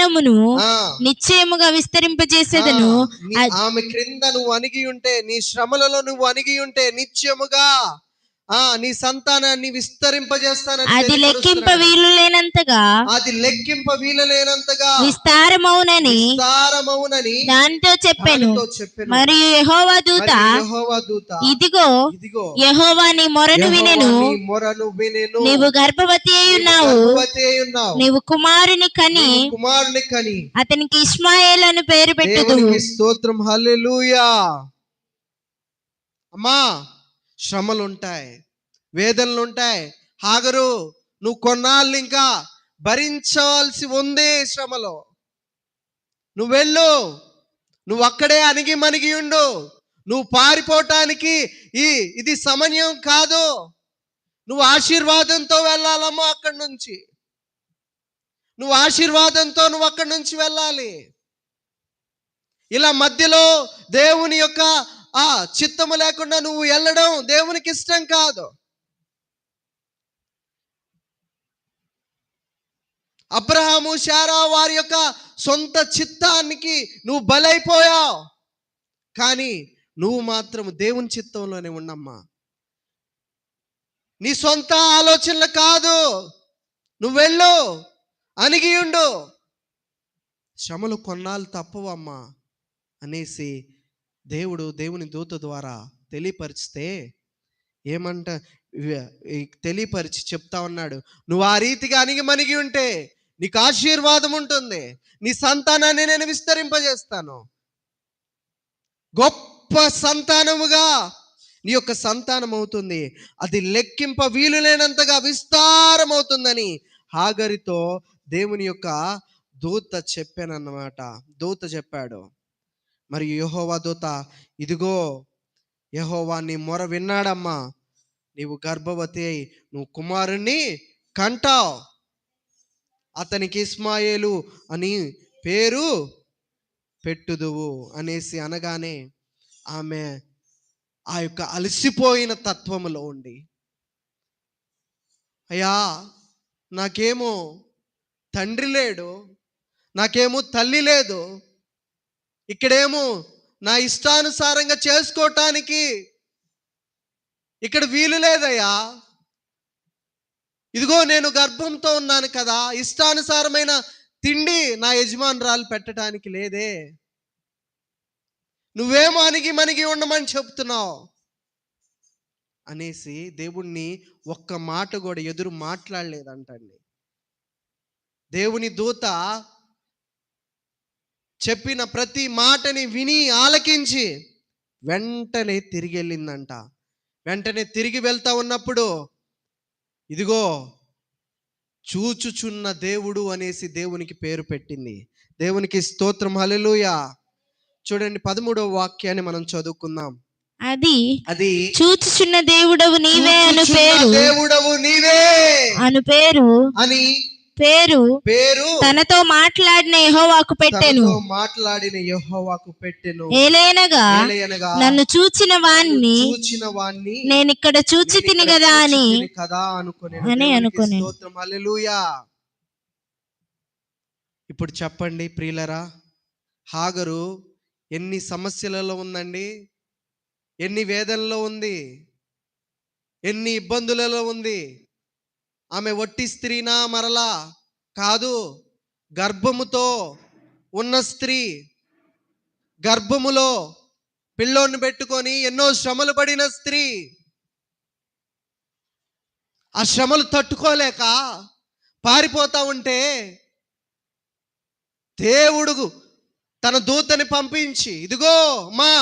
సంతానమును నిశ్చయముగా విస్తరింపజేసేదను. ఆమె క్రింద నువ్వు అణిగి ఉంటే, నీ శ్రమలలో నువ్వు అణిగి ఉంటే నిశ్చయముగా నీ సంతానాన్ని విస్తరింపజేస్తానని అది లెక్కింప వీలు లేనంతగా విస్తారమవునని దానితో చెప్పాను. మరియు యెహోవా దూత ఇదిగో యెహోవా నీ మొరను వినెను, నీవు గర్భవతి అయి ఉన్నావు, నీవు కుమారుని కని అతనికి ఇష్మాయేలు అని పేరు పెట్టుదువు. స్తోత్రం, హల్లెలూయా. అమ్మా, శ్రమలుంటాయి, వేదనలుంటాయి. హాగరు, నువ్వు కొన్నాళ్ళు ఇంకా భరించవలసి ఉంది శ్రమలో. నువ్వు వెళ్ళు, నువ్వు అక్కడే అణిగి మణిగి ఉండు. నువ్వు పారిపోవటానికి ఇది సమయం కాదు. నువ్వు ఆశీర్వాదంతో వెళ్ళాలమ్మా అక్కడి నుంచి. నువ్వు ఆశీర్వాదంతో నువ్వు అక్కడి నుంచి వెళ్ళాలి. ఇలా మధ్యలో దేవుని యొక్క చిత్తము లేకుండా నువ్వు వెళ్ళడం దేవునికి ఇష్టం కాదు. అబ్రహాము, శారా వారి యొక్క సొంత చిత్తానికి నువ్వు బలైపోయావు. కానీ నువ్వు మాత్రం దేవుని చిత్తంలోనే ఉండమ్మా. నీ సొంత ఆలోచనలు కాదు. నువ్వు వెళ్ళు, అణిగి ఉండు. శ్రమలు కొన్నాళ్ళు తప్పవమ్మా అనేసి దేవుని దూత ద్వారా తెలియపరిస్తే తెలియపరిచి చెప్తా ఉన్నాడు, నువ్వు ఆ రీతిగా అణిగి మణిగి ఉంటే నీకు ఆశీర్వాదం ఉంటుంది. నీ సంతానాన్ని నేను విస్తరింపజేస్తాను. గొప్ప సంతానముగా నీ యొక్క సంతానం అవుతుంది. అది లెక్కింప వీలు లేనంతగా విస్తారం అవుతుందని హాగరితో దేవుని యొక్క దూత చెప్పానన్నమాట. దూత చెప్పాడు. మరి యెహోవా దూత, ఇదిగో యెహోవా నీ మొర విన్నాడమ్మా, నీవు గర్భవతి అయి నువ్వు కుమారుణ్ణి కంటావు, అతనికి ఇష్మాయేలు అని పేరు పెట్టుదువు అనేసి అనగానే ఆమె ఆ యొక్క అలసిపోయిన తత్వములో ఉండి, అయ్యా నాకేమో తండ్రి లేడు, నాకేమో తల్లి లేదు, ఇక్కడేమో నా ఇష్టానుసారంగా చేసుకోవటానికి ఇక్కడ వీలు లేదయ్యా. ఇదిగో నేను గర్భంతో ఉన్నాను కదా, ఇష్టానుసారమైన తిండి నా యజమానురాలు పెట్టడానికి లేదే, నువ్వేమో అణిగి మణిగి ఉండమని చెప్తున్నావు అనేసి దేవుణ్ణి ఒక్క మాట కూడా ఎదురు మాట్లాడలేదంటండి. దేవుని దూత చెప్పిన ప్రతి మాటని విని ఆలకించి వెంటనే తిరిగి వెళ్ళిందంట. వెంటనే తిరిగి వెళ్తా ఉన్నప్పుడు, ఇదిగో చూచుచున్న దేవుడు అనేసి దేవునికి పేరు పెట్టింది. దేవునికి స్తోత్రం, హల్లెలూయా. చూడండి, 13వ వాక్యాన్ని మనం చదువుకుందాం. అది చూచుచున్న దేవుడవు నీవే అను పేరు, దేవుడవు నీవే అను పేరు అని పేరు తనతో మాట్లాడిన యెహోవాకు పెట్టెను. ఏలయనగా నన్ను చూచిన వాణ్ణి నేను ఇక్కడ చూచి తిని కదా అని అనుకునే. హల్లెలూయా. ఇప్పుడు చెప్పండి ప్రియులరా, హాగరు ఎన్ని సమస్యలలో ఉందండి, ఎన్ని వేదనలో ఉంది, ఎన్ని ఇబ్బందులలో ఉంది. ఆమె వట్టి స్త్రీనా? మరలా కాదు, గర్భముతో ఉన్న స్త్రీ, గర్భములో పిల్లోని పెట్టుకొని ఎన్నో శ్రమలు పడిన స్త్రీ. ఆ శ్రమలు తట్టుకోలేక పారిపోతా ఉంటే దేవుడు తన దూతని పంపించి, ఇదిగో మా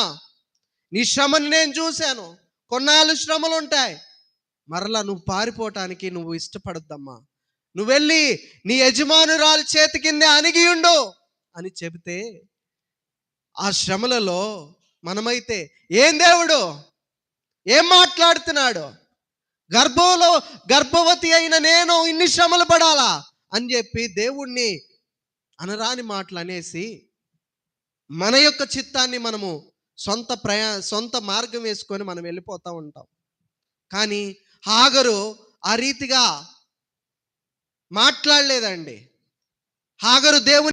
నీ శ్రమని నేను చూశాను, కొన్నాళ్ళు శ్రమలు ఉంటాయి, మరలా నువ్వు పారిపోవటానికి నువ్వు ఇష్టపడద్దమ్మా, నువ్వు వెళ్ళి నీ యజమానురాలు చేతి కిందే అణిగి ఉండు అని చెబితే, ఆ శ్రమలలో మనమైతే ఏం దేవుడు ఏం మాట్లాడుతున్నాడు, గర్భవతి అయిన నేను ఇన్ని శ్రమలు పడాలా అని చెప్పి దేవుణ్ణి అనరాని మాటలు అనేసి మన యొక్క చిత్తాన్ని మనము సొంత మార్గం వేసుకొని మనం వెళ్ళిపోతూ ఉంటాం. కానీ హాగరు ఆ రీతిగా మాట్లాడలేదండి. హాగరు దేవుని